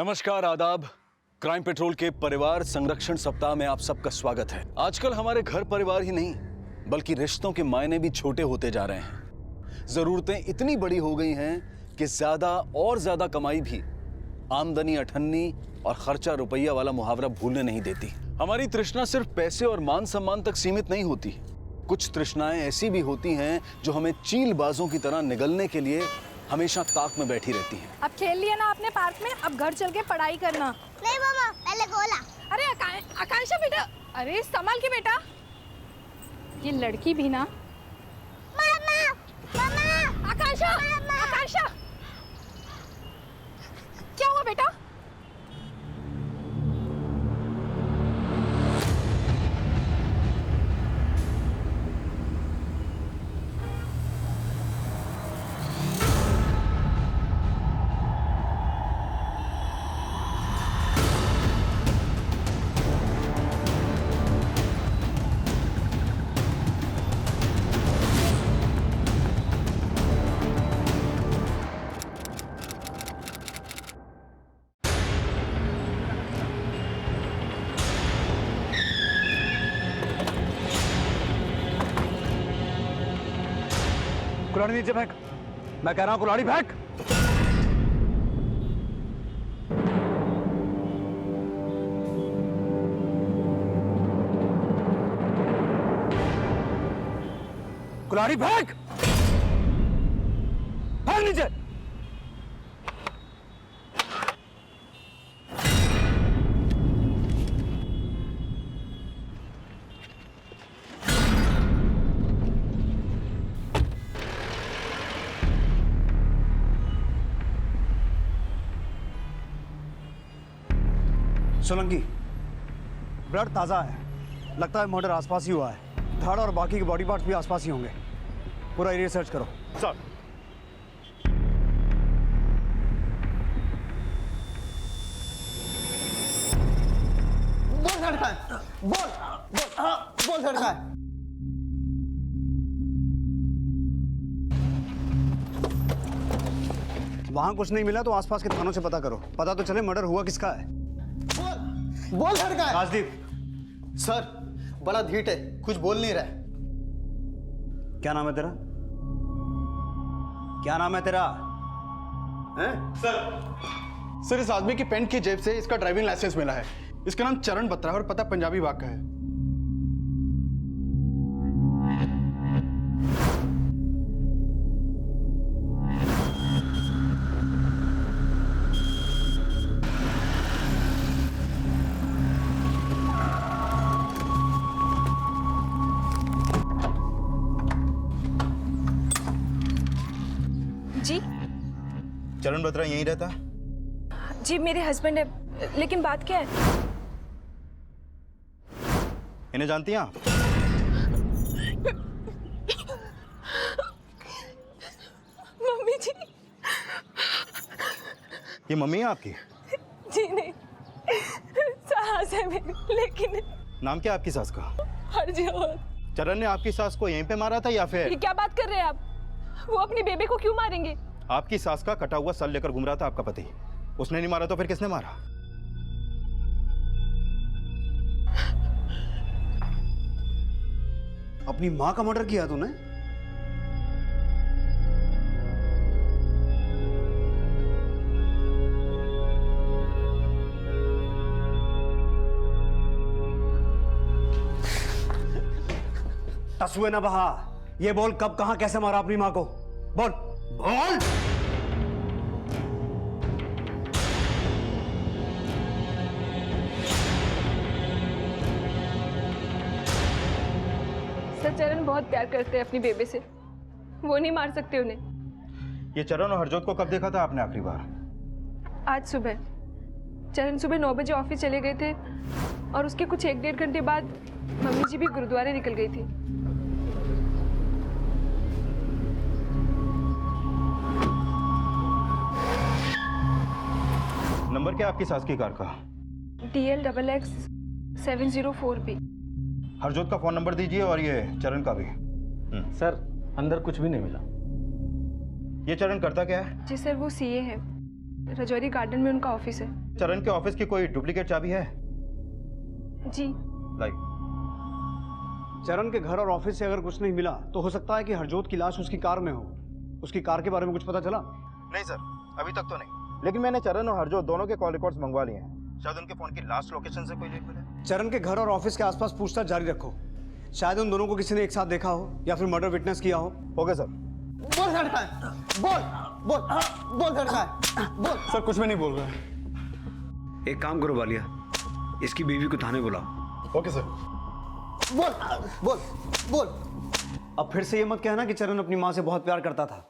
नमस्कार, आदाब। Crime petrol के परिवार संरक्षण सप्ताह में आप सबका स्वागत है। आजकल हमारे घर परिवार ही नहीं बल्कि रिश्तों के मायने भी छोटे होते जा रहे हैं। जरूरतें इतनी बड़ी हो गई हैं कि ज्यादा और ज्यादा कमाई भी आमदनी अठन्नी और खर्चा रुपया वाला मुहावरा भूलने नहीं देती। हमारी तृष्णा सिर्फ पैसे और मान सम्मान तक सीमित नहीं होती। कुछ तृष्णाएं ऐसी भी होती हैं जो हमें चीलबाजों की तरह निगलने के लिए हमेशा ताक में बैठी रहती हैं। अब खेल लिया ना आपने पार्क में, अब घर चल के पढ़ाई करना। नहीं मामा, पहले गोला। अरे आकांक्षा बेटा, अरे संभाल के बेटा, ये लड़की भी ना। मामा, मामा, आकांक्षा, आकांक्षा, क्या हुआ बेटा? कुल्हाड़ी नीचे फेंक। मैं कह रहा हूं कुल्हाड़ी फेंक। कुल्हाड़ी फेंक, फेंक नीचे। सोलंकी, ब्लड ताज़ा है, लगता है मर्डर आसपास ही हुआ है। धड़ और बाकी के बॉडी पार्ट्स भी आसपास ही होंगे। पूरा एरिया सर्च करो। सर। बोल धड़का है, बोल बोल, हाँ बोल धड़का है। वहां कुछ नहीं मिला तो आसपास के थानों से पता करो, पता तो चले मर्डर हुआ किसका है। बोल धड़का है। राजदीप। सर, बड़ा धीट है, कुछ बोल नहीं रहा है। क्या नाम है तेरा? क्या नाम है तेरा? हैं? सर इस आदमी की पैंट की जेब से इसका ड्राइविंग लाइसेंस मिला है। इसका नाम चरण बत्रा है और पता पंजाबी बाग का है। जी चरण बत्रा यहीं रहता? जी मेरे हस्बैंड है, लेकिन बात क्या है? इन्हें जानती हैं आप? मम्मी जी। ये मम्मी है आपकी? जी नहीं, सास है मेरी, लेकिन नाम क्या है आपकी सास का? हरजोत। चरण ने आपकी सास को यहीं पे मारा था या फिर? ये क्या बात कर रहे हैं आप? वो अपनी बेबी को क्यों मारेंगे? आपकी सास का कटा हुआ सर लेकर घूम रहा था आपका पति। उसने नहीं मारा तो फिर किसने मारा? अपनी माँ का मर्डर किया तूने? तसुए ना बहा। ये बोल, कब कहां कैसे मारा अपनी माँ को? बोल बोल। सर, चरण बहुत प्यार करते हैं अपनी बेबी से, वो नहीं मार सकते उन्हें। ये चरण और हरजोत को कब देखा था आपने आखिरी बार? आज सुबह। चरण सुबह 9 बजे ऑफिस चले गए थे और उसके कुछ 1-1.5 घंटे बाद मम्मी जी भी गुरुद्वारे निकल गई थी। नंबर क्या आपकी सास की कार का? DL XX 704B। हरजोत का फोन नंबर दीजिए और ये चरण का भी। सर, अंदर कुछ भी नहीं मिला। ये चरण करता क्या है? जी सर, वो CA है। रजौरी गार्डन में उनका ऑफिस है। चरण के ऑफिस की कोई डुप्लीकेट चाबी है? जी। लाइक चरण के घर और ऑफिस से अगर कुछ नहीं मिला तो हो सकता है कि हरजोत की लाश उसकी कार में हो। उसकी कार के बारे में कुछ पता चला? नहीं सर, अभी तक तो नहीं, लेकिन मैंने चरण और हरजोत दोनों के कॉल रिकॉर्ड्स मंगवा लिए हैं। शायद उनके फोन की लास्ट लोकेशन से कोई लिंक मिले। चरण के घर और ऑफिस के आसपास पूछताछ जारी रखो। शायद उन दोनों को किसी ने एक साथ देखा हो या फिर मर्डर विटनेस किया हो। Okay sir. बोल लड़का है, बोल बोल बोल लड़का है, बोल। सर कुछ भी नहीं बोल रहा है। एक काम करो वालिया, इसकी बीवी को थाने बुलाओ। Okay sir. बोल बोल बोल। अब फिर से ये मत कहना कि चरण अपनी माँ से बहुत प्यार करता था।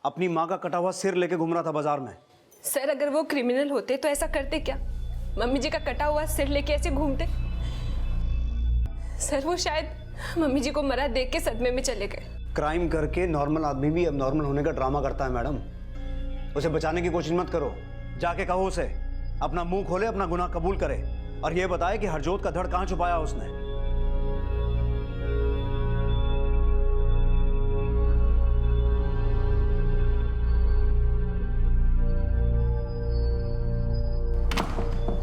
अपनी माँ का कटा हुआ सिर लेके घूम रहा था बाजार में। सर अगर वो क्रिमिनल होते तो ऐसा करते क्या? मम्मी जी का कटा हुआ सिर लेके ऐसे घूमते? सर वो शायद मम्मी जी को मरा देख के सदमे में चले गए। क्राइम करके नॉर्मल आदमी भी अब नॉर्मल होने का ड्रामा करता है मैडम। उसे बचाने की कोशिश मत करो। जाके कहो उसे अपना मुंह खोले, अपना गुनाह कबूल करे और ये बताए कि हरजोत का धड़ कहाँ छुपाया उसने।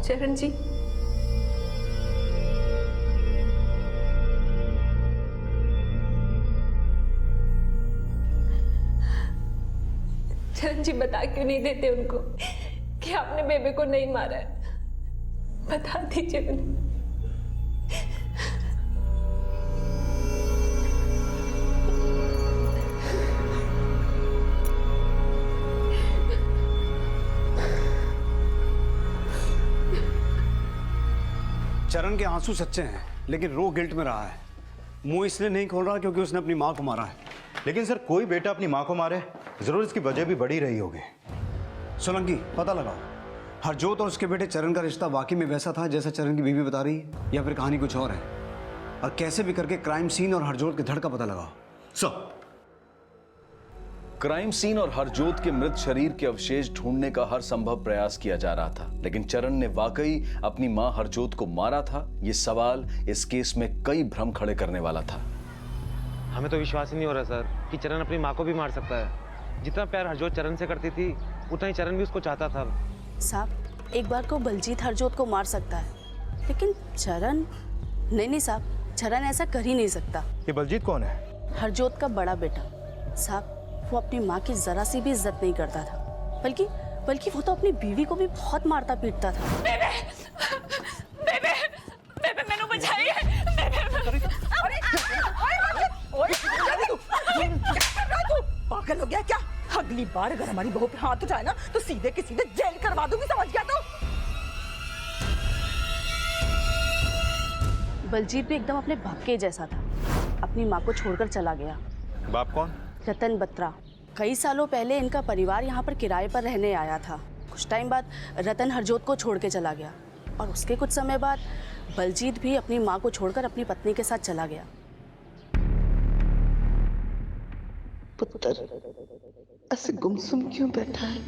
चरण जी, चरण जी बता क्यों नहीं देते उनको कि आपने बेबे को नहीं मारा है? बता दीजिए उन्हें। चरण के आंसू सच्चे हैं लेकिन रो गिल्ट में रहा है। मुंह इसलिए नहीं खोल रहा क्योंकि उसने अपनी माँ को मारा है। लेकिन सर कोई बेटा अपनी माँ को मारे, जरूर इसकी वजह भी बड़ी रही होगी। सोलंकी पता लगाओ, हरजोत और उसके बेटे चरण का रिश्ता वाकई में वैसा था जैसा चरण की बीवी बता रही है या फिर कहानी कुछ और है? और कैसे भी करके क्राइम सीन और हरजोत के धड़ का पता लगाओ। सर, क्राइम सीन और हरजोत के मृत शरीर के अवशेष ढूंढने का हर संभव प्रयास किया जा रहा था, लेकिन चरण ने वाकई अपनी मां हरजोत को मारा था। यह सवाल इस केस में कई भ्रम खड़े करने वाला था। हमें तो विश्वास ही नहीं हो रहा सर कि चरण अपनी माँ को भी मार सकता है। जितना प्यार हरजोत चरण से करती थी उतना ही चरण भी उसको चाहता था। साहब, एक बार को बलजीत हरजोत को मार सकता है, लेकिन चरण नहीं साहब, चरण ऐसा कर ही नहीं सकता। ये बलजीत कौन है? हरजोत का बड़ा बेटा साहब। वो अपनी माँ की जरा सी भी इज्जत नहीं करता था, बल्कि वो तो अपनी बीवी को भी बहुत मारता पीटता था। बेबे, बेबे, बेबे मैंने बचाई है। बेबे, पागल हो गया क्या? अगली बार अगर हमारी बहू पे हाथ उठाए ना तो सीधे के सीधे जेल करवा दूंगी, समझ गया? तो बलजीत भी एकदम अपने बाप के जैसा था, अपनी माँ को छोड़कर चला गया। बाप कौन? रतन बत्रा। कई सालों पहले इनका परिवार यहाँ पर किराए पर रहने आया था। कुछ टाइम बाद रतन हरजोत को छोड़ के चला गया और उसके कुछ समय बाद बलजीत भी अपनी माँ को छोड़कर अपनी पत्नी के साथ चला गया। पुत्र ऐसे गुमसुम क्यों बैठा है?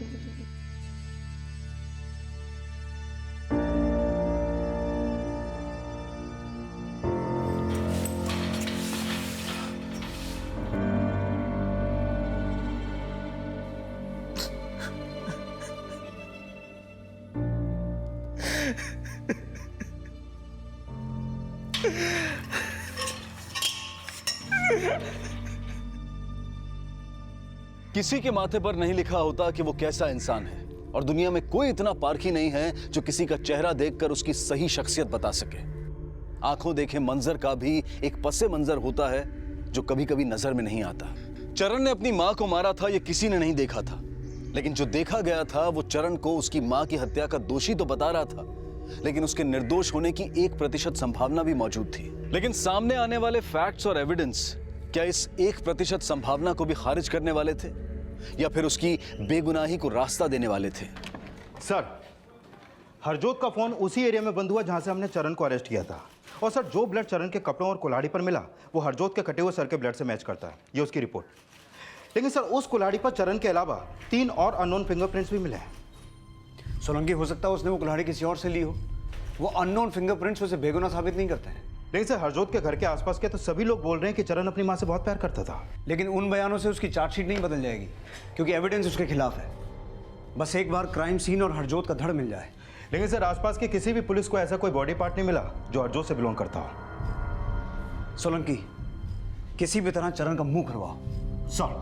किसी के माथे पर नहीं लिखा होता कि वो कैसा इंसान है, और दुनिया में कोई इतना पारखी नहीं है जो किसी का चेहरा देखकर उसकी सही शख्सियत बता सके। आंखों देखे मंजर का भी एक पसे मंजर होता है जो कभी कभी नजर में नहीं आता। चरण ने अपनी मां को मारा था, यह किसी ने नहीं देखा था, लेकिन जो देखा गया था वो चरण को उसकी मां की हत्या का दोषी तो बता रहा था, लेकिन उसके निर्दोष होने की 1% संभावना भी मौजूद थी। लेकिन सामने आने वाले फैक्ट्स और एविडेंस क्या इस 1% संभावना को भी खारिज करने वाले थे या फिर उसकी बेगुनाही को रास्ता देने वाले थे? सर, हरजोत का फोन उसी एरिया में बंद हुआ जहां से हमने चरण को अरेस्ट किया था। और सर, जो ब्लड चरण के कपड़ों और कुल्हाड़ी पर मिला वो हरजोत के कटे हुए सर के ब्लड से मैच करता है, ये उसकी रिपोर्ट। लेकिन सर, उस कुल्हाड़ी पर चरण के अलावा 3 और अननोन फिंगरप्रिंट्स भी मिले हैं। सोलंकी, हो सकता है उसने वो कुल्हाड़ी किसी और से ली हो। वो अननोन फिंगरप्रिंट्स उसे बेगुनाह साबित नहीं करते हैं। लेकिन सर, हरजोत के घर के आसपास के तो सभी लोग बोल रहे हैं कि चरण अपनी मां से बहुत प्यार करता था। लेकिन उन बयानों से उसकी चार्जशीट नहीं बदल जाएगी क्योंकि एविडेंस उसके खिलाफ है। बस एक बार क्राइम सीन और हरजोत का धड़ मिल जाए। लेकिन सर आसपास की किसी भी पुलिस को ऐसा कोई बॉडी पार्ट नहीं मिला जो हरजोत से बिलोंग करता हो। सोलंकी, किसी भी तरह चरण का मुंह खुलवाओ। सर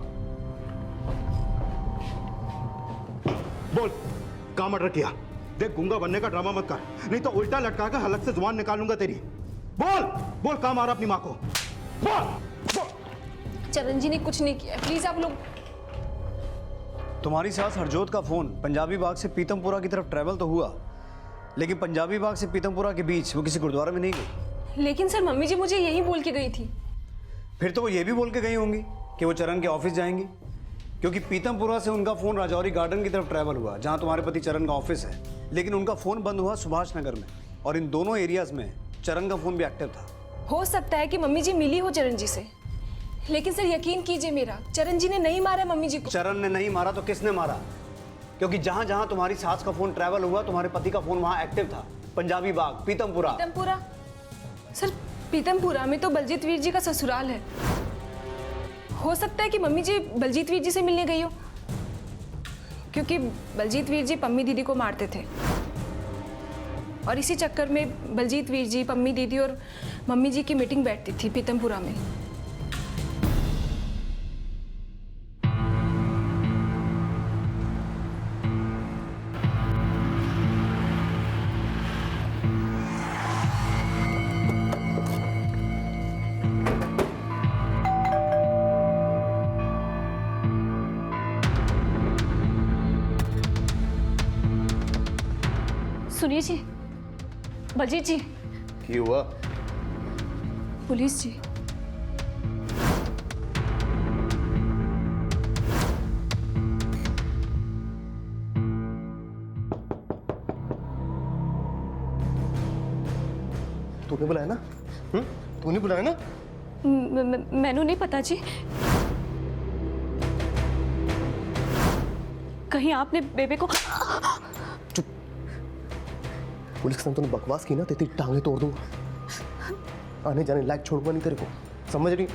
बोल, कहाँ मर्डर किया? देख, गुंगा बनने का ड्रामा मत कर, नहीं तो उल्टा लटका कर हलक से जुबान निकालूंगा तेरी। बोल बोल, कहाँ मारा अपनी माँ को? बोल बोल। चरण जी ने कुछ नहीं किया, प्लीज आप लोग। तुम्हारी सास हरजोत का फोन पंजाबी बाग से पीतमपुरा की तरफ ट्रैवल तो हुआ, लेकिन पंजाबी बाग से पीतमपुरा के बीच वो किसी गुरुद्वारे में नहीं गई। लेकिन सर मम्मी जी मुझे यही बोल के गई थी। फिर तो वो ये भी बोल के गई होंगी कि वो चरण के ऑफिस जाएंगी, क्योंकि पीतमपुरा से उनका फोन राजौरी गार्डन की तरफ ट्रैवल हुआ जहां तुम्हारे पति चरण का ऑफिस है, लेकिन उनका फोन बंद हुआ सुभाष नगर में, और इन दोनों एरियाज में चरण का फोन भी एक्टिव था। हो सकता है कि मम्मी जी मिली हो चरण जी से, लेकिन सर यकीन कीजिए मेरा, चरण जी ने नहीं मारा मम्मी जी को। चरण ने नहीं मारा तो किसने मारा? क्योंकि जहां जहां तुम्हारी सास का फोन ट्रैवल हुआ तुम्हारे पति का फोन वहां एक्टिव था। पंजाबी बाग, पीतमपुरा। पीतमपुरा? सर पीतमपुरा में तो बलजीत वीर जी का ससुराल है। हो सकता है कि मम्मी जी बलजीत वीर जी से मिलने गई हो, क्योंकि बलजीत वीर जी पम्मी दीदी को मारते थे, और इसी चक्कर में बलजीत वीर जी, पम्मी दीदी और मम्मी जी की मीटिंग बैठती थी पीतमपुरा में। सुनिए जी, बलजीत जी। की हुआ? पुलिस जी। तूने बुलाया ना? तूने बुलाया ना? मैनू नहीं पता जी। कहीं आपने बेबे को? पुलिस के साथ तूने बकवास की ना तो तेरी टांगे तोड़ दूंगा। आने जाने लायक छोड़ूंगा नहीं तेरे को, समझ रही?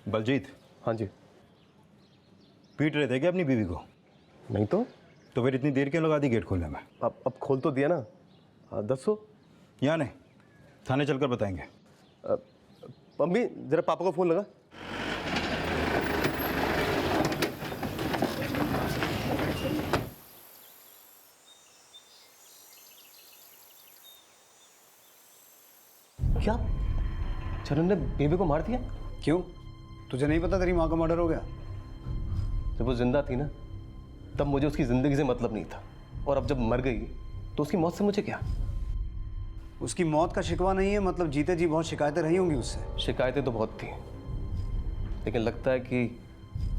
बलजीत। हाँ जी। पीट रहे थे क्या अपनी बीवी को? नहीं तो फिर इतनी देर क्यों लगा दी गेट खोलने में? अब खोल तो दिया ना। दसो। यहाँ नहीं, थाने चलकर बताएंगे। मम्मी जरा पापा को फोन लगा। क्या चरण ने बेबी को मार दिया? क्यों, तुझे नहीं पता तेरी माँ का मर्डर हो गया? जब वो जिंदा थी ना तब मुझे उसकी जिंदगी से मतलब नहीं था, और अब जब मर गई तो उसकी मौत से मुझे क्या? उसकी मौत का शिकवा नहीं है, मतलब जीते जी बहुत शिकायतें रही होंगी उससे। शिकायतें तो बहुत थी, लेकिन लगता है कि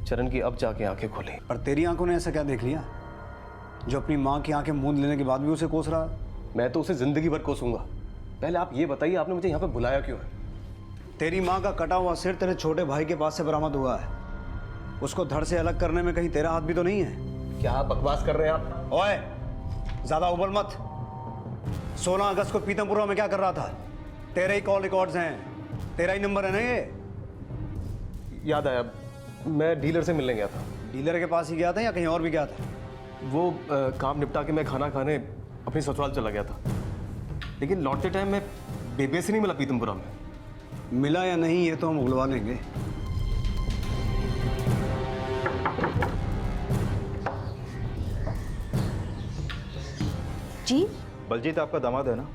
चरण की अब जाके आंखें खुली। और तेरी आंखों ने ऐसा क्या देख लिया जो अपनी माँ की आंखें मूंद लेने के बाद भी उसे कोस रहा है? मैं तो उसे जिंदगी भर कोसूंगा। पहले आप ये बताइए, आपने मुझे यहाँ पे बुलाया क्यों है? तेरी माँ का कटा हुआ सिर तेरे छोटे भाई के पास से बरामद हुआ है। उसको धड़ से अलग करने में कहीं तेरा हाथ भी तो नहीं है? क्या बकवास कर रहे हैं आप? ओए, ज्यादा उबल मत। 16 अगस्त को पीतमपुरा में क्या कर रहा था? तेरे ही कॉल रिकॉर्ड्स हैं, तेरा ही नंबर है ना ये? याद आया, मैं डीलर से मिलने गया था। डीलर के पास ही गया था या कहीं और भी गया था? वो काम निपटा के मैं खाना खाने अपनी ससुराल चला गया था, लेकिन लौटते टाइम मैं बेबे से नहीं मिला पीतमपुरा में। मिला या नहीं ये तो हम उगलवा लेंगे। जी बलजीत आपका दामाद है ना?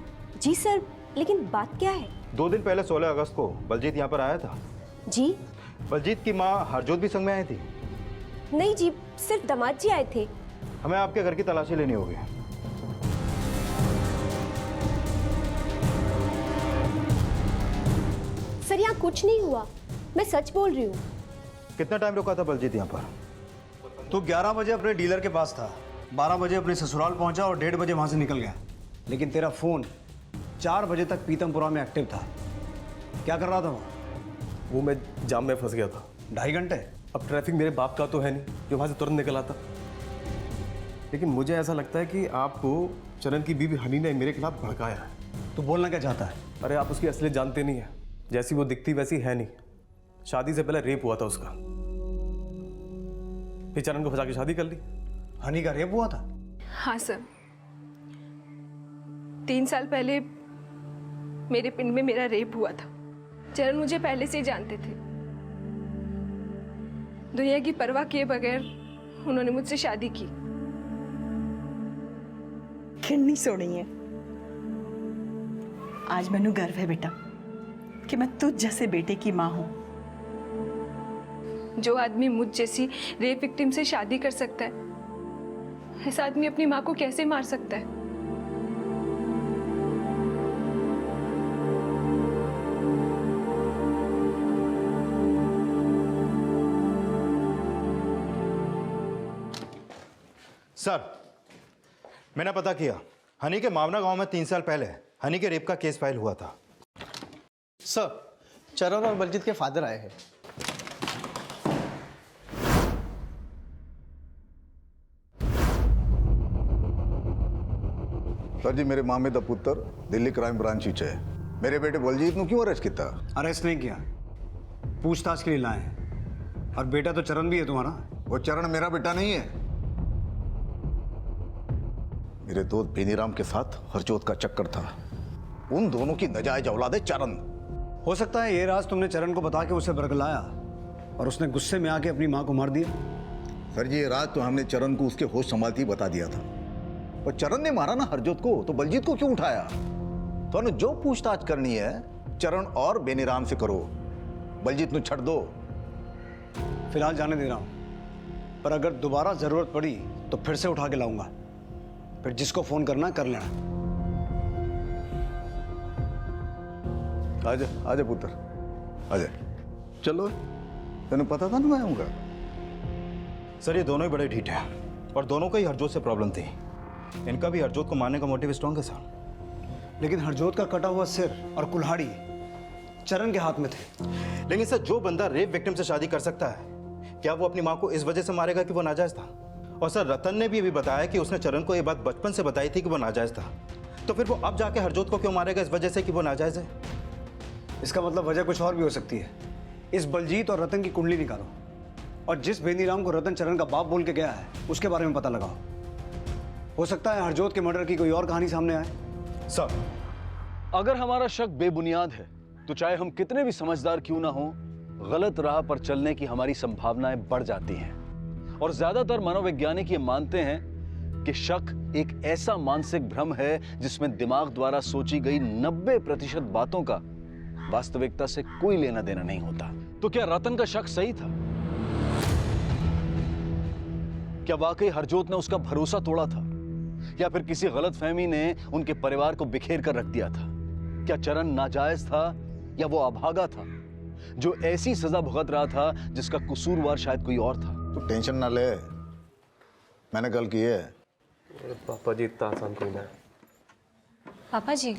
जी सर, लेकिन बात क्या है? 2 दिन पहले 16 अगस्त को बलजीत यहाँ पर आया था। जी बलजीत की माँ हरजोत भी संग में आई थी? नहीं जी, सिर्फ दामाद जी आए थे। हमें आपके घर की तलाशी लेनी होगी। सर यहाँ कुछ नहीं हुआ, मैं सच बोल रही हूँ। कितना टाइम रुका था बलजीत यहाँ पर? तू 11 बजे अपने डीलर के पास था, 12 बजे अपने ससुराल पहुंचा और 1:30 बजे वहां से निकल गया। लेकिन तेरा फोन 4 बजे तक पीतमपुरा में एक्टिव था। क्या कर रहा था वहाँ? वो मैं जाम में फंस गया था। 2.5 घंटे? अब ट्रैफिक मेरे बाप का तो है नहीं जो वहाँ से तुरंत निकल आता, लेकिन मुझे ऐसा लगता है कि आपको चरण की बीवी हनी ने मेरे खिलाफ भड़काया है। तू बोलना क्या चाहता है? अरे आप उसकी असलियत जानते नहीं है, जैसी वो दिखती वैसी है नहीं। शादी से पहले रेप हुआ था उसका, फिर चरण को फंसा के शादी कर ली। हनी का रेप हुआ था? हाँ सर, 3 साल पहले मेरे पिंड में मेरा रेप हुआ था। चरण मुझे पहले से ही जानते थे। दुनिया की परवाह किए बगैर उन्होंने मुझसे शादी की। कितनी सोहनी है। आज मैनू गर्व है बेटा कि मैं तुझ जैसे बेटे की माँ हूं। जो आदमी मुझ जैसी रेप विक्टिम से शादी कर सकता है, ऐसा आदमी अपनी माँ को कैसे मार सकता है? सर, मैंने पता किया, हनी के मावना गांव में 3 साल पहले हनी के रेप का केस फाइल हुआ था। सर, चरण और बलजीत के फादर आए हैं। सर जी, मेरे मामे दा पुत्र दिल्ली क्राइम ब्रांच च है। मेरे बेटे बलजीत ਨੂੰ क्यों अरेस्ट किया? अरेस्ट नहीं किया, पूछताछ के लिए लाए हैं। और बेटा तो चरण भी है तुम्हारा। वो चरण मेरा बेटा नहीं है। मेरे दोस्त बेनीराम के साथ हरजोत का चक्कर था। उन दोनों की नाजायज औलाद है चरण। हो सकता है ये राज तुमने चरण को बता के उसे बरगलाया और उसने गुस्से में आके अपनी माँ को मार दिया। सर जी, ये राज तो हमने चरण को उसके होश संभालते ही बता दिया था। और चरण ने मारा ना हरजोत को, तो बलजीत को क्यों उठाया? तो जो पूछताछ करनी है चरण और बेनीराम से करो, बलजीत छड़ दो। फिलहाल जाने दे रहा हूँ, पर अगर दोबारा जरूरत पड़ी तो फिर से उठा के लाऊंगा। फिर जिसको फोन करना कर लेना। आजा आजा पुत्र, आजा। चलो, तेने पता था ना मैं आऊंगा। सर, ये दोनों ही बड़े ढीठ हैं और दोनों को ही हरजोत से प्रॉब्लम थी। इनका भी हरजोत को मारने का मोटिव स्ट्रॉन्ग है सर। लेकिन हरजोत का कटा हुआ सिर और कुल्हाड़ी चरण के हाथ में थे। लेकिन सर, जो बंदा रेप विक्टिम से शादी कर सकता है, क्या वो अपनी माँ को इस वजह से मारेगा कि वो नाजायज था? और सर, रतन ने भी अभी बताया कि उसने चरण को ये बात बचपन से बताई थी कि वो नाजायज था। तो फिर वो अब जाके हरजोत को क्यों मारेगा इस वजह से कि वो नाजायज है? इसका मतलब वजह कुछ और भी हो सकती है। इस बलजीत और रतन की कुंडली निकालो और जिस बेनीराम को रतन चरण का बाप बोल के गया है उसके बारे में पता लगाओ। हो सकता है हरजोत के मर्डर की कोई और कहानी सामने आए। सर, अगर हमारा शक बेबुनियाद है तो चाहे हम कितने भी समझदार क्यों ना हो, गलत राह पर चलने की हमारी संभावनाएं बढ़ जाती हैं। और ज्यादातर मनोवैज्ञानिक ये मानते हैं कि शक एक ऐसा मानसिक भ्रम है जिसमें दिमाग द्वारा सोची गई 90% बातों का वास्तविकता से कोई लेना देना नहीं होता। तो क्या रतन का शक सही था? क्या वाकई हरजोत ने उसका भरोसा तोड़ा था, या फिर किसी गलतफहमी ने उनके परिवार को बिखेर कर रख दिया था? क्या चरण नाजायज था या वो अभागा था जो ऐसी सजा भुगत रहा था जिसका कसूरवार शायद कोई और था? तो टेंशन ना ले, मैंने कल की है। पापा जी, इतना आसान कोई ना है। पापा जी,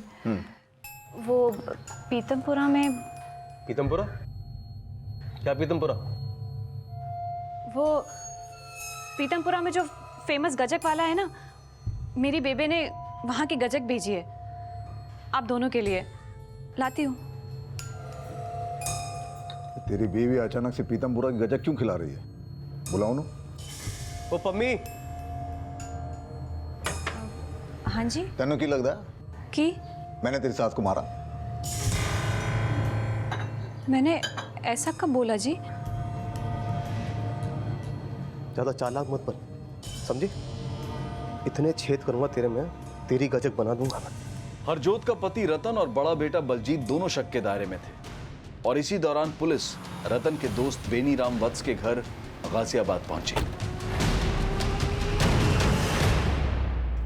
वो पीतमपुरा में। पीतमपुरा? क्या पीतमपुरा? वो पीतमपुरा में जो फेमस गजक वाला है ना, मेरी बेबे ने वहाँ की गजक भेजी है आप दोनों के लिए। लाती हूँ। तेरी बीवी अचानक से पीतमपुरा की गजक क्यों खिला रही है? बुलाओ ना। ओ पम्मी। हाँ जी। तेनों की लगता है कि मैंने तेरी सास को मारा? मैंने ऐसा कब बोला जी? ज्यादा चालाक मत बन, समझी? इतने छेद करूंगा तेरे में, तेरी गजक बना दूंगा। हरजोत का पति रतन और बड़ा बेटा बलजीत दोनों शक के दायरे में थे। और इसी दौरान पुलिस रतन के दोस्त बेनीराम वत्स के घर गाजियाबाद पहुंची।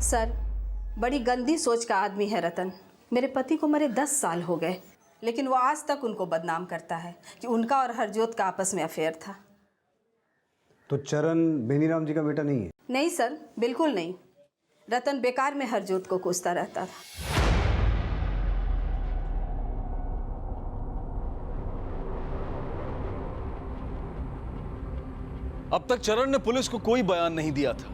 सर, बड़ी गंदी सोच का आदमी है रतन। मेरे पति को मरे 10 साल हो गए, लेकिन वो आज तक उनको बदनाम करता है कि उनका और हरजोत का आपस में अफेयर था। तो चरण बेनीराम जी का बेटा नहीं है? नहीं सर, बिल्कुल नहीं। रतन बेकार में हरजोत को कोसता रहता था। अब तक चरण ने पुलिस को कोई बयान नहीं दिया था,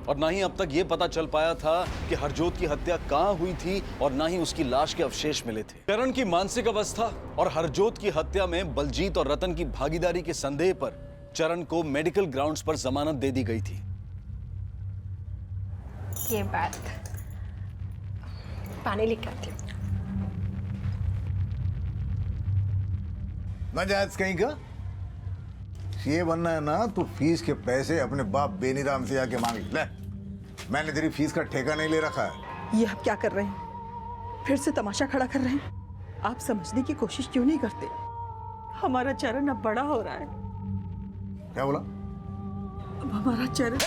और ना ही अब तक ये पता चल पाया था कि हरजोत की हत्या कहां हुई थी और ना ही उसकी लाश के अवशेष मिले थे। चरण की मानसिक अवस्था और हरजोत की हत्या में बलजीत और रतन की भागीदारी के संदेह पर चरण को मेडिकल ग्राउंड्स पर जमानत दे दी गई थी। ये बात, पानी लेकर आती हूँ। नाजायज कहीं का ये बनना है ना, तो फीस के पैसे अपने बाप बेनीराम से आके मांग ले। मैंने तेरी फीस का ठेका नहीं ले रखा है। ये आप क्या कर रहे हैं? फिर से तमाशा खड़ा कर रहे हैं? आप समझने की कोशिश क्यों नहीं करते? हमारा चरण अब बड़ा हो रहा है। क्या बोला? अब हमारा चरण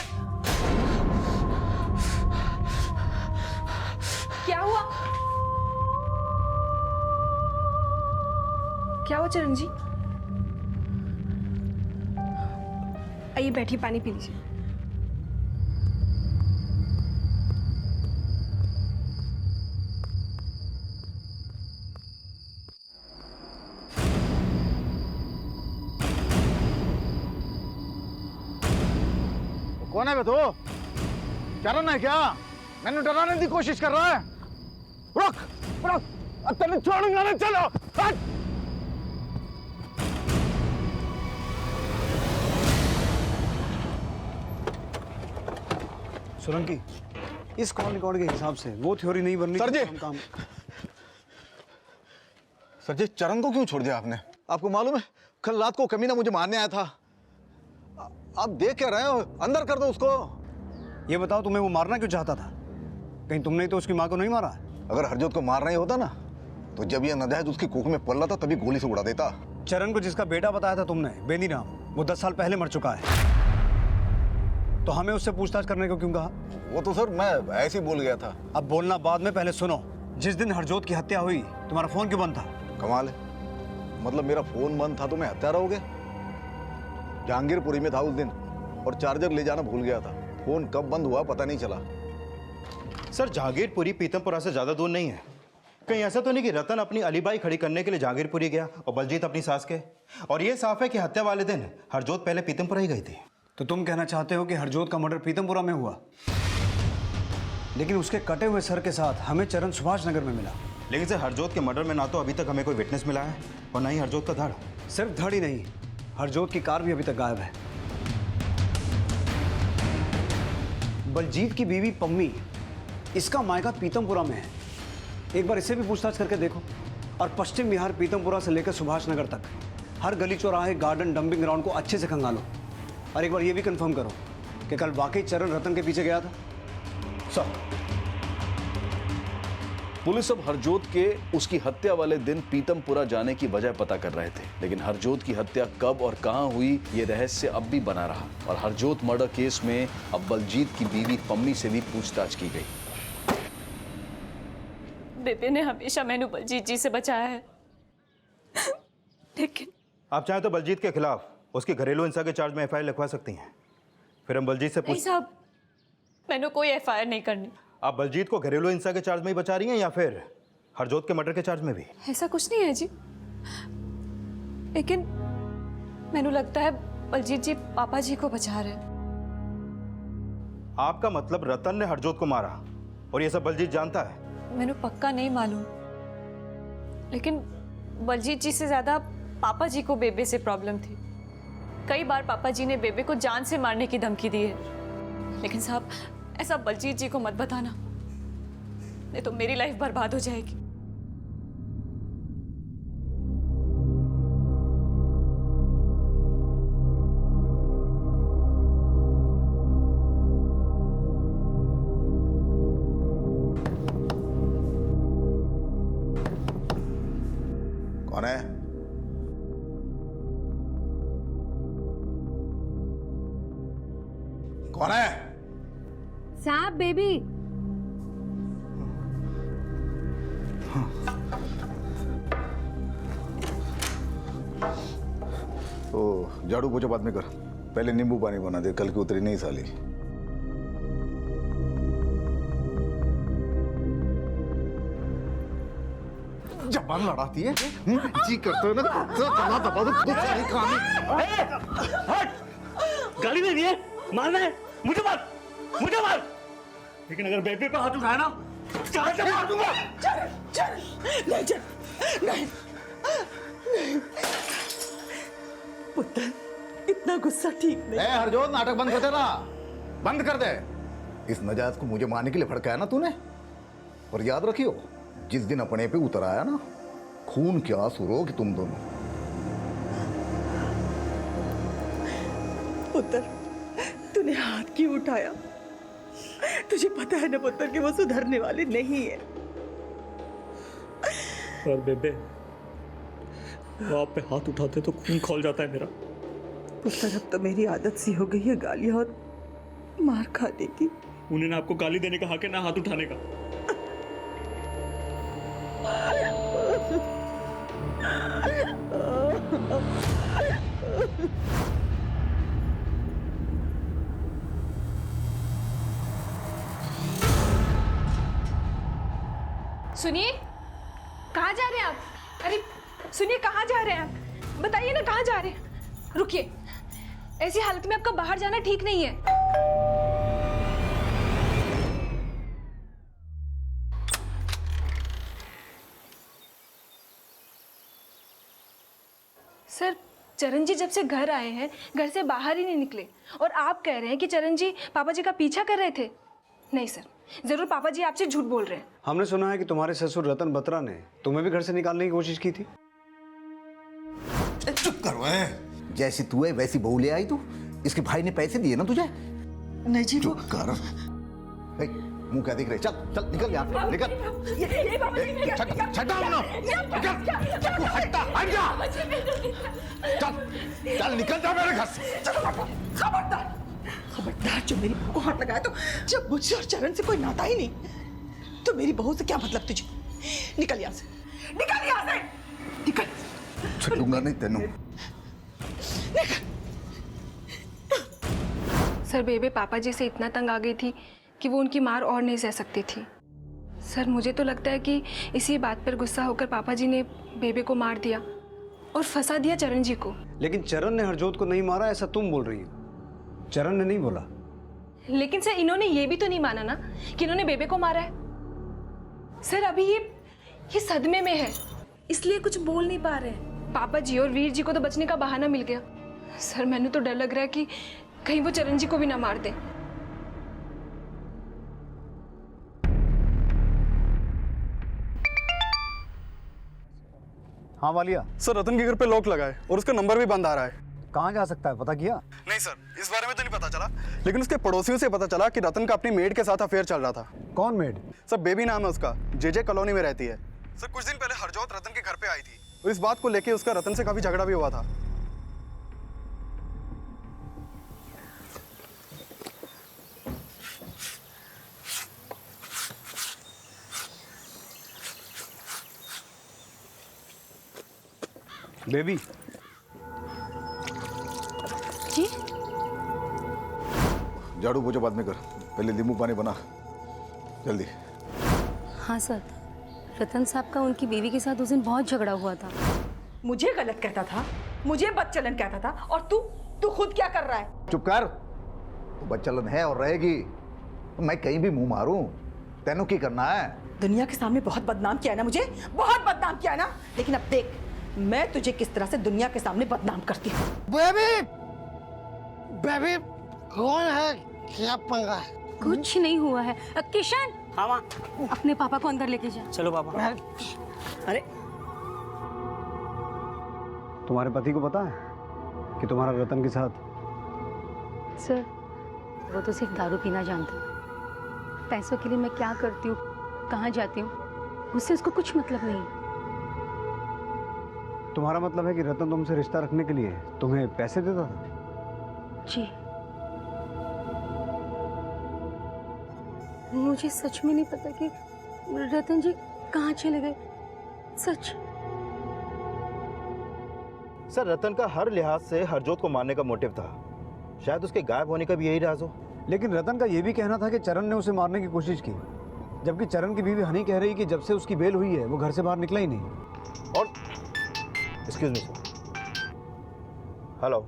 क्या हुआ? क्या हुआ चरण जी? आइए बैठिए, पानी पी लीजिए। कौन है बे तू? चरण है क्या? मैंने डराने की कोशिश कर रहा है। रुक रुक, अब तेरे छोड़ूंगा नहीं। चलो हट। सोलंकी, इस कॉल रिकॉर्ड के हिसाब से वो थ्योरी नहीं बननी। सर जी, काम सर जी, चरण को क्यों छोड़ दिया आपने? आपको मालूम है कल रात को कमीना मुझे मारने आया था। आप देख क्या रहे हो? अंदर कर दो उसको। ये बताओ, तुम्हें वो मारना क्यों चाहता था? कहीं तुमने तो उसकी माँ को नहीं मारा? अगर हरजोत को मारना ही होता ना, तो जब ये नाजायज उसकी कोख में पल रहा था तभी गोली से उड़ा देता। चरण को जिसका बेटा बताया था तुमने, बेनीराम, वो 10 साल पहले मर चुका है। तो हमें उससे पूछताछ करने को क्यों कहा? वो तो सर मैं ऐसे ही बोल गया था। अब बोलना बाद में, पहले सुनो। जिस दिन हरजोत की हत्या हुई तुम्हारा फोन क्यों बंद था? कमाल है, मतलब मेरा फोन बंद था तो मैं हत्यारा हो गया? जहांगीरपुरी में था उस दिन और चार्जर ले जाना भूल गया था। फोन कब बंद हुआ पता नहीं चला। सर जहांगीरपुरी पीतमपुरा से ज्यादा दूर नहीं है। कहीं ऐसा तो नहीं कि रतन अपनी अलीबाई खड़ी करने के लिए जहांगीरपुरी गया और बलजीत अपनी सास के? और ये साफ है कि हत्या वाले दिन हरजोत पहले पीतमपुरा ही गई थी। तो तुम कहना चाहते हो कि हरजोत का मर्डर पीतमपुरा में हुआ, लेकिन उसके कटे हुए सर के साथ हमें चरण सुभाष नगर में मिला। लेकिन सर हरजोत के मर्डर में ना तो अभी तक हमें कोई विटनेस मिला है और ना ही हरजोत का धड़। सिर्फ धड़ ही नहीं, हरजोत की कार भी अभी तक गायब है। बलजीत की बीवी पम्मी, इसका मायका पीतमपुरा में है। एक बार इसे भी पूछताछ करके देखो। और पश्चिम बिहार पीतमपुरा से लेकर सुभाष नगर तक हर गली चौराहे, गार्डन, डंपिंग ग्राउंड को अच्छे से खंगालो। और एक बार ये भी कंफर्म करो कि कल वाकई चरण रतन के पीछे गया था। सर, पुलिस अब हरजोत के उसकी हत्या वाले दिन पीतमपुरा जाने की वजह पता कर रहे थे, लेकिन हरजोत की हत्या कब और कहां हुई ये रहस्य अब भी बना रहा। और हरजोत मर्डर केस में अब बलजीत की बीवी पम्मी से भी पूछताछ की गई। बेबे ने हमेशा मैंने बलजीत जी से बचाया है, लेकिन आप चाहें तो बलजीत के खिलाफ उसकी घरेलू हिंसा के चार्ज में एफआईआर लिखवा सकती हैं। फिर हम बलजीत से नहीं साहब, मैंने कोई एफआईआर नहीं करनी। आप बलजीत को घरेलू हिंसा के चार्ज में ही बचा रही हैं या फिर हरजोत के मर्डर के चार्ज में भी? ऐसा कुछ नहीं है जी, लेकिन मैंने लगता है बलजीत जी पापा जी को बचा रहे हैं। आपका मतलब रतन ने हरजोत को मारा और ये सब बलजीत जानता है? मैंने पक्का नहीं मालूम, लेकिन बलजीत जी से ज्यादा पापा जी को बेबे से प्रॉब्लम थी। कई बार पापा जी ने बेबे को जान से मारने की धमकी दी है। लेकिन साहब, ऐसा बलजीत जी को मत बताना, नहीं तो मेरी लाइफ बर्बाद हो जाएगी। कौन है? कौन है? साहब, बेबी। ओ, झाड़ू पोछा बाद में कर, पहले नींबू पानी बना दे, कल की उतरी नहीं साली। जबान लड़ाती है, जी करते हो ना तो गला दबा दो, खुद सारी कहानी। हट! गाली दे रही है, मारना है मुझे, मत मुझे मार, लेकिन अगर बेबी पे हाथ उठाया ना चार से मार दूंगा। नहीं नहीं पुत्र, इतना गुस्सा ठीक नहीं। हरजोत, नाटक बंद कर देना, बंद कर दे। इस नजायज को मुझे मारने के लिए भड़काया ना तूने, और याद रखियो जिस दिन अपने पे उतर आया ना, खून के आंसू रोगे तुम दोनों। पुत्र, तूने हाथ क्यों उठाया? तुझे पता है ना पुत्र कि वो सुधरने वाली नहीं है। और बेबे, वो आप पे हाथ उठाते तो खून खौल जाता है मेरा। पुत्र, अब तो मेरी आदत सी हो गई है गालियां और मार खाने की। उन्हें ना आपको गाली देने का हक है ना हाथ उठाने का। सुनिए, कहाँ जा रहे हैं आप? अरे सुनिए, कहाँ जा रहे हैं आप? बताइए ना, कहाँ जा रहे हैं? रुकिए, ऐसी हालत में आपका बाहर जाना ठीक नहीं है। सर, चरण जी जब से घर आए हैं घर से बाहर ही नहीं निकले, और आप कह रहे हैं कि चरण जी पापा जी का पीछा कर रहे थे। नहीं सर, जरूर पापा जी आपसे झूठ बोल रहे हैं। हमने सुना है कि तुम्हारे ससुर रतन बत्रा ने तुम्हें भी घर से निकालने की कोशिश की थी। चुप करो, जैसी तू है वैसी बहू ले आई तू। इसके भाई ने पैसे दिए ना तुझे? नहीं जी, चुप कर। मुंह क्या देख रहे? चल चल निकल यहाँ, निकल। चल निकल जा मेरे घर से। खबरदार, खबरदार, जो मेरी बहू को हाथ लगाया तो जब मुझसे और चरण से कोई नाता ही नहीं, तो मेरी बहू से क्या मतलब तुझे? निकल यहाँ से, निकल यहाँ से, निकल। छूंगा नहीं तेनू। सर, बेबे पापा जी से इतना तंग आ गई थी कि वो उनकी मार और नहीं सह सकती थी। सर, मुझे तो लगता है कि इसी बात पर गुस्सा होकर पापा जी ने बेबे को मार दिया और फंसा दिया चरण जी को। लेकिन चरण ने हरजोत को नहीं मारा, ऐसा तुम बोल रही हो। चरण ने नहीं बोला। लेकिन सर, इन्होंने ये भी तो नहीं माना ना कि इन्होंने बेबे को मारा है। सर, अभी ये सदमे में है, इसलिए कुछ बोल नहीं पा रहे हैं। पापा जी और वीर जी को तो बचने का बहाना मिल गया। सर, मैंने तो डर लग रहा है कि कहीं वो चरण जी को भी ना मार दे। हाँ वालिया। सर, रतन के घर पे लॉक लगा है और उसका नंबर भी बंद आ रहा है। कहाँ जा सकता है, पता किया? नहीं सर, इस बारे में तो नहीं पता चला, लेकिन उसके पड़ोसियों से पता चला कि रतन का अपनी मेड के साथ अफेयर चल रहा था। कौन मेड? सर, बेबी नाम है उसका, जेजे कॉलोनी में रहती है। सर, कुछ दिन पहले हरजोत रतन के घर पे आई थी और इस बात को लेके उसका रतन से काफी झगड़ा भी हुआ था। बेबी जी, झाड़ू पोछा बाद में कर, पहले नींबू पानी बना जल्दी। हाँ सर, रतन साहब का उनकी बीवी के साथ उस दिन बहुत झगड़ा हुआ था। मुझे गलत कहता था, मुझे बदचलन कहता था, और तू खुद क्या कर रहा है? चुप कर। तो बच्चलन है और रहेगी। तो मैं कहीं भी मुंह मारूं, तेनों की करना है? दुनिया के सामने बहुत बदनाम किया है ना मुझे, बहुत बदनाम किया है ना, लेकिन अब देख मैं तुझे किस तरह से दुनिया के सामने बदनाम करती हूँ। बेबी, बेबी कौन है? क्या पंगा है? कुछ नहीं हुआ है। किशन, हाँ माँ, अपने पापा को अंदर लेके जा। चलो पापा। अरे तुम्हारे पति को पता है कि तुम्हारा रतन के साथ? सर, वो तो सिर्फ दारू पीना जानता है। पैसों के लिए मैं क्या करती हूँ, कहाँ जाती हूँ, उससे उसको कुछ मतलब नहीं। तुम्हारा मतलब है कि रतन तुमसे रिश्ता रखने के लिए तुम्हें पैसे देता था? जी, मुझे सच में नहीं पता कि रतन जी कहाँ चले गए। सच। सर, रतन का हर लिहाज से हरजोत को मारने का मोटिव था। शायद उसके गायब होने का भी यही राज हो। लेकिन रतन का यह भी कहना था कि चरण ने उसे मारने की कोशिश की, जबकि चरण की बीवी हनी कह रही कि जब से उसकी बेल हुई है वो घर से बाहर निकला ही नहीं। और एक्सक्यूज मी सर, हेलो।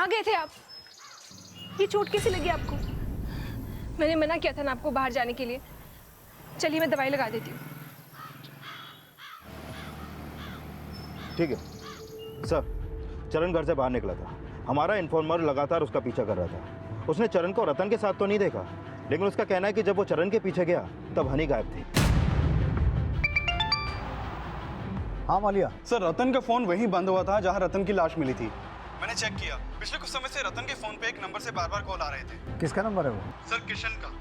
कहाँ गए थे आप? ये चोट कैसी लगी आपको? मैंने मना किया था ना आपको बाहर जाने के लिए। चलिए मैं दवाई लगा देती हूँ। ठीक है सर। चरण घर से बाहर निकला था। हमारा इन्फॉर्मर लगातार उसका पीछा कर रहा था। उसने चरण को रतन के साथ तो नहीं देखा, लेकिन उसका कहना है कि जब वो चरण के पीछे गया तब हनी गायब थी। हाँ मालिया। सर रतन का फोन वहीं बंद हुआ था जहां रतन की लाश मिली थी। मैंने चेक किया, पिछले कुछ समय से रतन के फोन पे एक नंबर से बार बार कॉल आ रहे थे। किसका नंबर है वो? सर किशन का।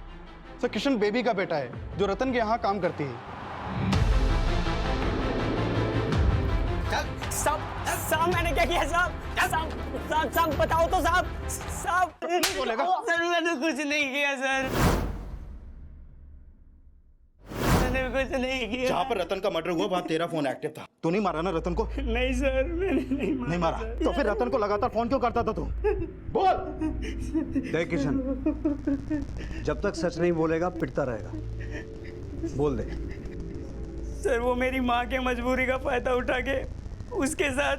सर किशन बेबी का बेटा है जो रतन के यहाँ काम करती है। साहब मैंने क्या किया साहब बताओ तो साहब बोलेगा? सर मैंने कुछ नहीं किया सर, मैंने कुछ नहीं किया। जहाँ पर रतन का मर्डर हुआ वहाँ तेरा फोन एक्टिव था। तू नहीं मारा ना रतन को? नहीं सर मैंने नहीं मारा तो फिर रतन को लगातार फोन क्यों करता था तू? बोल। देख किशन, जब तक सच नहीं बोलेगा पिटता रहेगा। बोल दे। सर वो मेरी माँ के मजबूरी का फायदा उठा के उसके साथ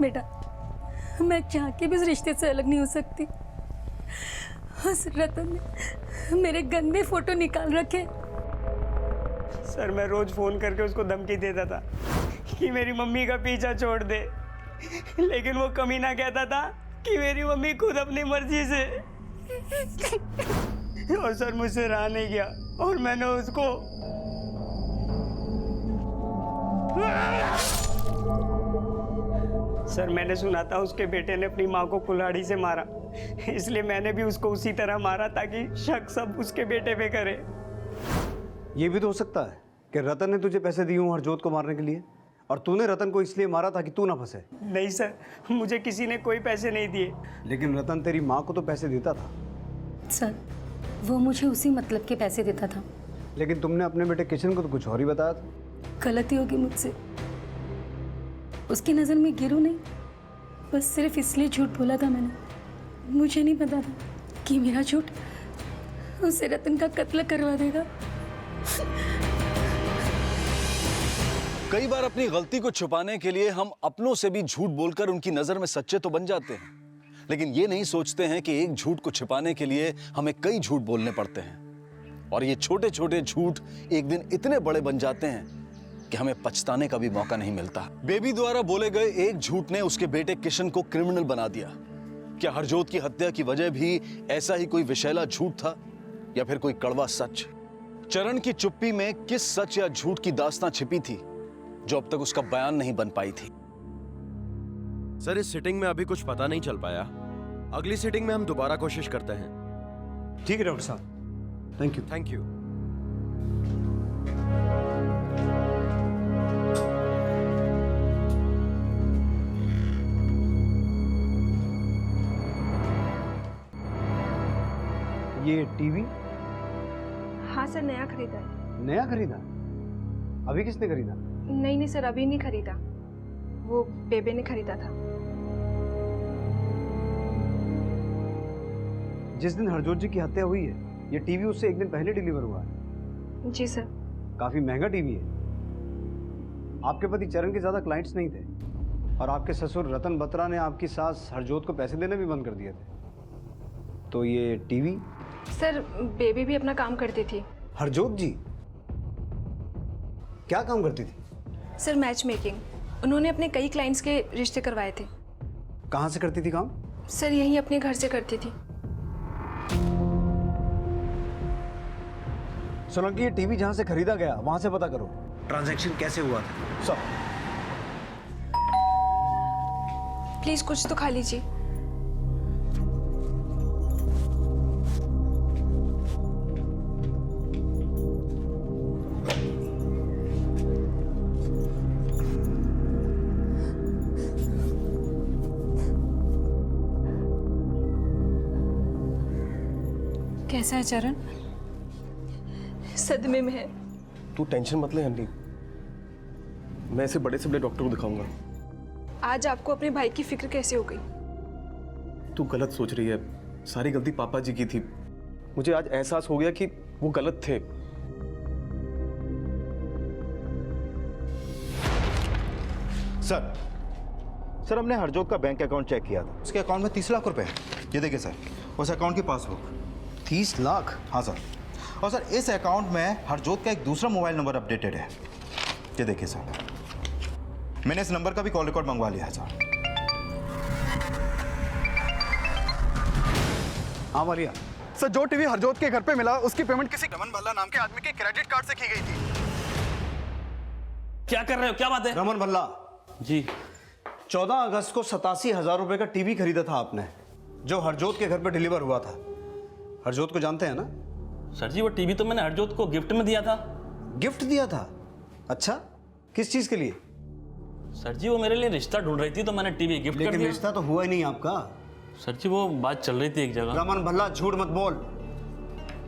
बेटा, मैं चाह के भी इस रिश्ते से अलग नहीं हो सकती। उस रतन ने मेरे गंदे फोटो निकाल रखे। सर मैं रोज फोन करके उसको धमकी देता था कि मेरी मम्मी का पीछा छोड़ दे, लेकिन वो कमीना कहता था कि मेरी मम्मी खुद अपनी मर्जी से। और सर मुझसे रहा नहीं गया और मैंने उसको सर मैंने सुना था उसके बेटे ने अपनी माँ को कुल्हाड़ी से मारा, इसलिए मैंने भी उसको उसी तरह मारा ताकि शक सब उसके बेटे पे करे। ये भी तो हो सकता है कि रतन ने तुझे पैसे दिए हों हरजोत को मारने के लिए और तूने रतन को इसलिए मारा ताकि तू ना फंसे। नहीं सर, मुझे किसी ने कोई पैसे नहीं दिए। लेकिन रतन तेरी माँ को तो पैसे देता था। सर वो मुझे उसी मतलब के पैसे देता था। लेकिन तुमने अपने बेटे किशन को तो कुछ और ही बताया था। गलती होगी मुझसे, उसकी नज़र में गिरूं नहीं, बस सिर्फ इसलिए झूठ बोला था मैंने। मुझे नहीं पता था कि मेरा झूठ उसे रतन का कत्ल करवा देगा। कई बार अपनी गलती को छुपाने के लिए हम अपनों से भी झूठ बोलकर उनकी नजर में सच्चे तो बन जाते हैं, लेकिन ये नहीं सोचते हैं कि एक झूठ को छिपाने के लिए हमें कई झूठ बोलने पड़ते हैं और ये छोटे छोटे झूठ एक दिन इतने बड़े बन जाते हैं कि हमें पछताने का भी मौका नहीं मिलता। बेबी द्वारा बोले गए एक झूठ ने उसके बेटे किशन को क्रिमिनल बना दिया। क्या हरजोत की हत्या की वजह भी ऐसा ही कोई विषैला झूठ था या फिर कोई कड़वा सच? चरण की चुप्पी में किस सच या झूठ की दास्तां छिपी थी जो अब तक उसका बयान नहीं बन पाई थी? सर इस सिटिंग में अभी कुछ पता नहीं चल पाया, अगली सिटिंग में हम दोबारा कोशिश करते हैं। ठीक है डॉक्टर साहब, थैंक यू। Thank you. ये टीवी हाँ सर, नया खरीदा है। नया खरीदा? अभी किसने खरीदा? नहीं सर, अभी नहीं खरीदा, वो बेबे ने खरीदा था। जिस दिन हरजोत जी की हत्या हुई है ये टीवी उससे एक दिन पहले डिलीवर हुआ है। जी सर। काफी महंगा टीवी है। आपके पति चरण के ज्यादा क्लाइंट्स नहीं थे और आपके ससुर रतन बत्रा ने आपकी सास हरजोत को पैसे देने भी बंद कर दिए थे। तो ये टीवी? सर बेबी भी अपना काम करती थी। हरजोत जी क्या काम करती थी? Sir match making. उन्होंने अपने कई क्लाइंट्स के रिश्ते करवाए थे। कहाँ से करती थी काम? सर यहीं अपने घर से करती थी। सोलंकी, ये टीवी जहाँ से खरीदा गया वहाँ से पता करो ट्रांजैक्शन कैसे हुआ था सब। प्लीज कुछ तो खा लीजिए। कैसा है चरण? सदमे में है। तू टेंशन मत ले हनी, मैं इसे बड़े से बड़े डॉक्टर को दिखाऊंगा। आज आपको अपने भाई की फिक्र कैसे हो गई? तू गलत सोच रही है, सारी गलती पापा जी की थी। मुझे आज एहसास हो गया कि वो गलत थे। सर सर हमने हरजोत का बैंक अकाउंट चेक किया था, उसके अकाउंट में 30 लाख रुपए हैं। ये देखिए सर, उस अकाउंट की पासबुक। 30 लाख? हाँ सर। और सर इस अकाउंट में हरजोत का एक दूसरा मोबाइल नंबर अपडेटेड है। ये देखिए सर, मैंने इस नंबर का भी कॉल रिकॉर्ड मंगवा लिया है सर। हाँ वालिया। सर जो टीवी हरजोत के घर पे मिला उसकी पेमेंट किसी रमन भल्ला नाम के आदमी के क्रेडिट कार्ड से की गई थी। क्या कर रहे हो, क्या बात है? रमन भल्ला जी। 14 अगस्त को 87,000 रुपए का टीवी खरीदा था आपने, जो हरजोत के घर पे डिलीवर हुआ था। हरजोत को जानते हैं ना? सर जी वो टीवी तो मैंने हरजोत को गिफ्ट में दिया था। गिफ्ट दिया था? अच्छा, किस चीज के लिए? सर जी वो मेरे लिए रिश्ता ढूंढ रही थी तो मैंने टीवी गिफ्ट कर लेकिन दिया। रिश्ता तो हुआ ही नहीं आपका। सर जी वो बात चल रही थी एक जगह। रमन भल्ला झूठ मत बोल।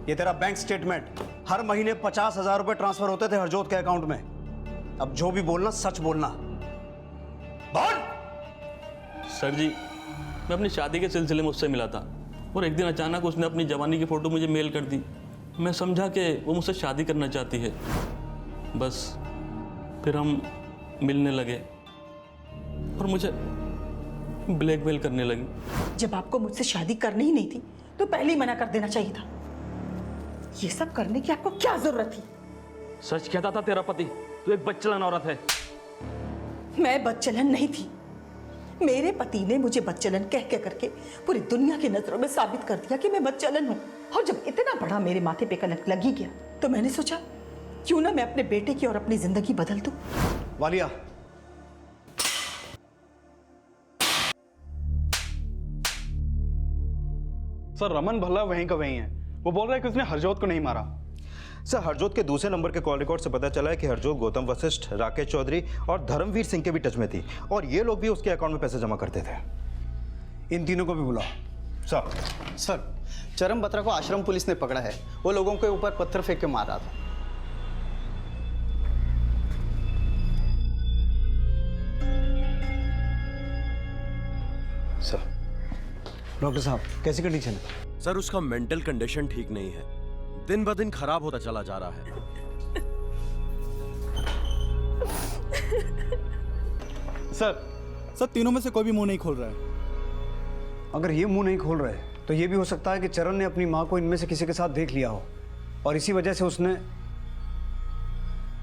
ये तेरा बैंक स्टेटमेंट, हर महीने 50,000 रुपए ट्रांसफर होते थे हरजोत के अकाउंट में। अब जो भी बोलना सच बोलना। बोल। सर जी मैं अपनी शादी के सिलसिले में उससे मिला था और एक दिन अचानक उसने अपनी जवानी की फोटो मुझे मेल कर दी। मैं समझा कि वो मुझसे शादी करना चाहती है। बस फिर हम मिलने लगे और मुझे ब्लैकमेल करने लगी। जब आपको मुझसे शादी करनी ही नहीं थी तो पहले ही मना कर देना चाहिए था। ये सब करने की आपको क्या जरूरत थी? सच कहता था तेरा पति तू एक बच्चलन औरत है। मैं बच्चलन नहीं थी। मेरे पति ने मुझे बच्चलन कह करके पूरी दुनिया की नजरों में साबित कर दिया कि मैं बच्चलन हूं। और जब इतना बड़ा मेरे माथे पे कलंक लगी गया तो मैंने सोचा क्यों ना मैं अपने बेटे की और अपनी जिंदगी बदल दूं। वालिया, सर रमन भल्ला वहीं का वहीं है। वो बोल रहा है कि उसने हरजोत को नहीं मारा। सर हरजोत के दूसरे नंबर के कॉल रिकॉर्ड से पता चला है कि हरजोत गौतम वशिष्ठ, राकेश चौधरी और धर्मवीर सिंह के भी टच में थी और ये लोग भी उसके अकाउंट में पैसे जमा करते थे। इन तीनों को भी बुला। सर चरम बत्रा को आश्रम पुलिस ने पकड़ा है। वो लोगों के ऊपर पत्थर फेंक के मार रहा था। सर। डॉक्टर साहब कैसी कंडीशन है? सर उसका मेंटल कंडीशन ठीक नहीं है, दिन ब दिन खराब होता चला जा रहा है। सर तीनों में से कोई भी मुंह नहीं खोल रहा है। अगर ये मुंह नहीं खोल रहे तो ये भी हो सकता है कि चरण ने अपनी माँ को इनमें से किसी के साथ देख लिया हो और इसी वजह से उसने।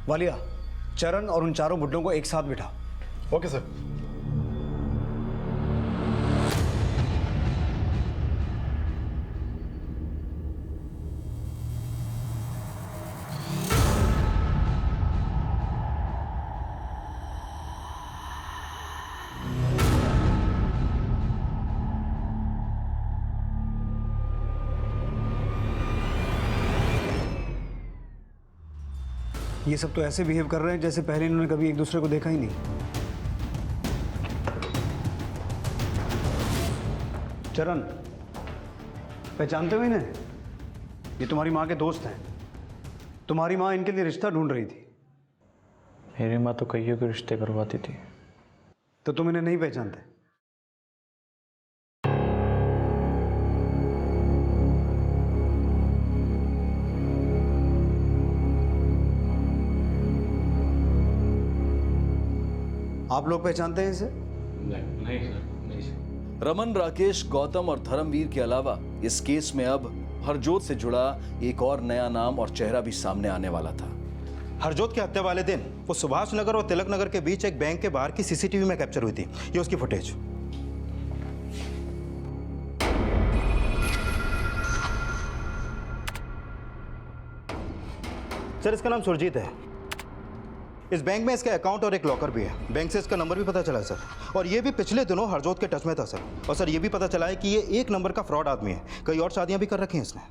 वालिया, चरण और उन चारों बुड्ढों को एक साथ बिठा। Okay sir. ये सब तो ऐसे बिहेव कर रहे हैं जैसे पहले इन्होंने कभी एक दूसरे को देखा ही नहीं। चरण, पहचानते हो इन्हें? ये तुम्हारी माँ के दोस्त हैं। तुम्हारी माँ इनके लिए रिश्ता ढूंढ रही थी। मेरी माँ तो कईयों के रिश्ते करवाती थी। तो तुम इन्हें नहीं पहचानते? आप लोग पहचानते हैं इसे? नहीं सर, नहीं सर। रमन, राकेश, गौतम और धर्मवीर के अलावा इस केस में अब हरजोत से जुड़ा एक और नया नाम और चेहरा भी सामने आने वाला था। हरजोत की हत्या वाले दिन वो सुभाष नगर और तिलक नगर के बीच एक बैंक के बाहर की सीसीटीवी में कैप्चर हुई थी। ये उसकी फुटेज। सर इसका नाम सुरजीत है। इस बैंक में इसका अकाउंट और एक लॉकर भी है। बैंक से इसका नंबर भी पता चला है सर। और ये भी पिछले दिनों हरजोत के टच में था सर। और सर ये भी पता चला है कि ये एक नंबर का फ्रॉड आदमी है। कई और शादियां भी कर रखी हैं इसने।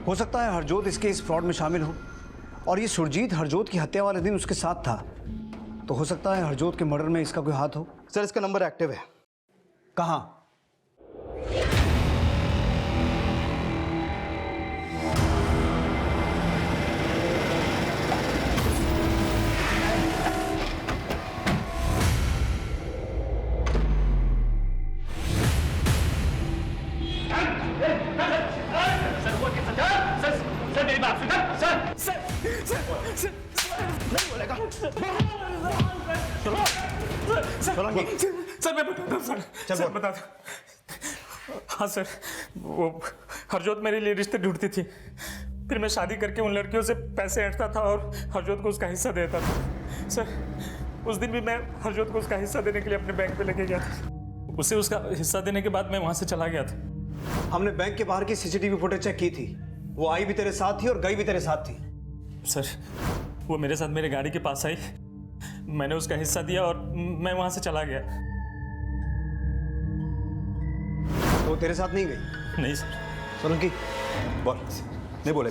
हो सकता है हरजोत इसके इस फ्रॉड में शामिल हो और ये सुरजीत हरजोत की हत्या वाले दिन उसके साथ था। तो हो सकता है हरजोत के मर्डर में इसका कोई हाथ हो। सर इसका नंबर एक्टिव है। कहाँ? सर मैं बताता हूँ सर। चल सर बोल। बताता हूँ। हाँ सर, वो हरजोत मेरे लिए रिश्ते ढूंढती थी। फिर मैं शादी करके उन लड़कियों से पैसे ऐंठता था और हरजोत को उसका हिस्सा देता था। सर उस दिन भी मैं हरजोत को उसका हिस्सा देने के लिए अपने बैंक पे लेके गया था। उसे उसका हिस्सा देने के बाद मैं वहाँ से चला गया था। हमने बैंक के बाहर की सीसीटीवी फुटेज चेक की थी। वो आई भी तेरे साथ थी और गई भी तेरे साथ थी। सर वो मेरे साथ मेरे गाड़ी के पास आई, मैंने उसका हिस्सा दिया और मैं वहाँ से चला गया। तो वो तेरे साथ नहीं गई? नहीं सर। सोलंकी बोल। नहीं बोले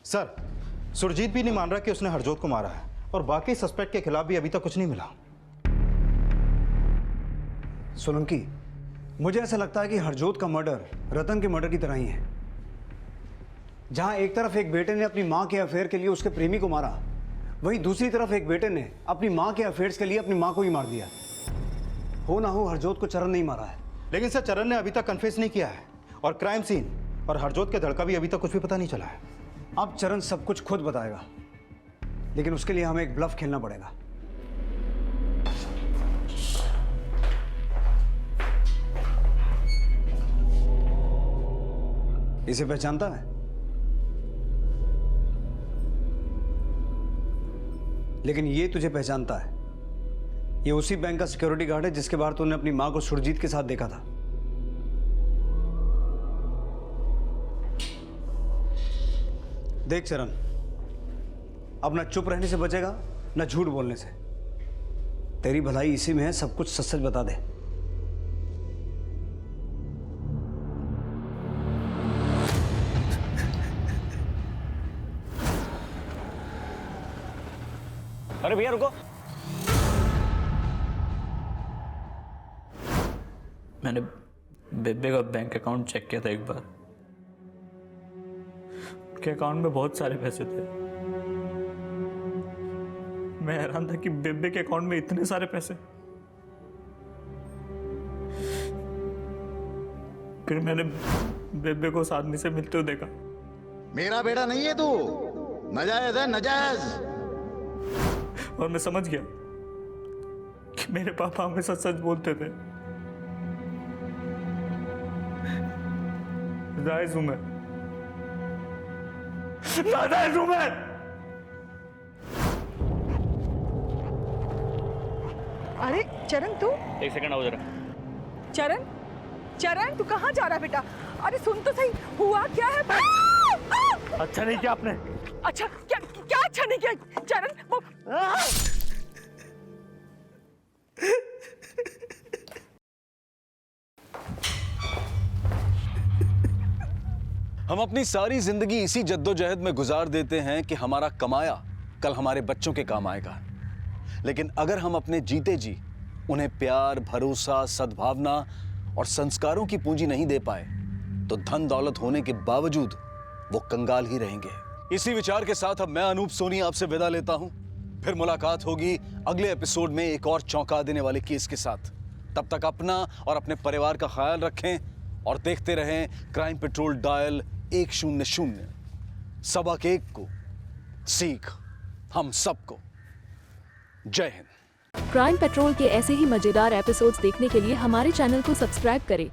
सर, सुरजीत भी नहीं मान रहा कि उसने हरजोत को मारा है और बाकी सस्पेक्ट के खिलाफ भी अभी तक कुछ नहीं मिला। सोलंकी, मुझे ऐसा लगता है कि हरजोत का मर्डर रतन के मर्डर की तरह ही है। जहां एक तरफ एक बेटे ने अपनी मां के अफेयर के लिए उसके प्रेमी को मारा, वहीं दूसरी तरफ एक बेटे ने अपनी मां के अफेयर्स के लिए अपनी मां को ही मार दिया। हो ना हो हरजोत को चरण नहीं मारा है। लेकिन सर चरण ने अभी तक कन्फेस नहीं किया है और क्राइम सीन और हरजोत के धड़का भी अभी तक कुछ भी पता नहीं चला है। अब चरण सब कुछ खुद बताएगा, लेकिन उसके लिए हमें एक ब्लफ खेलना पड़ेगा। इसे पहचानता है? लेकिन ये तुझे पहचानता है। ये उसी बैंक का सिक्योरिटी गार्ड है जिसके बाहर तूने अपनी मां को सुरजीत के साथ देखा था। देख चरण, अब ना चुप रहने से बचेगा ना झूठ बोलने से। तेरी भलाई इसी में है, सब कुछ सच सच बता दे। अरे भैया रुको। मैंने बेबे का बैंक अकाउंट चेक किया था एक बार। उनके अकाउंट में बहुत सारे पैसे थे। मैं हैरान था कि बेबे के अकाउंट में इतने सारे पैसे। फिर मैंने बेबे को उस आदमी से मिलते हुए देखा। मेरा बेटा नहीं है तू, नजायज है नजायज। और मैं समझ गया कि मेरे पापा हमेशा सच बोलते थे। जायज हूं मैं, नाजायज हूं मैं। अरे चरण तू, एक सेकंड आओ जरा। चरण चरण तू कहाँ जा रहा है बेटा? अरे सुन तो सही, हुआ क्या है? अच्छा नहीं किया आपने। अच्छा क्या क्या अच्छा नहीं किया चरण? हम अपनी सारी जिंदगी इसी जद्दोजहद में गुजार देते हैं कि हमारा कमाया कल हमारे बच्चों के काम आएगा। लेकिन अगर हम अपने जीते जी उन्हें प्यार, भरोसा, सद्भावना और संस्कारों की पूंजी नहीं दे पाए तो धन दौलत होने के बावजूद वो कंगाल ही रहेंगे। इसी विचार के साथ अब मैं अनूप सोनी आपसे विदा लेता हूं। फिर मुलाकात होगी अगले एपिसोड में एक और चौंका देने वाले केस के साथ। तब तक अपना और अपने परिवार का ख्याल रखें और देखते रहें क्राइम पेट्रोल डायल 100। सबक एक को सीख हम सबको। जय हिंद। क्राइम पेट्रोल के ऐसे ही मजेदार एपिसोड्स देखने के लिए हमारे चैनल को सब्सक्राइब करें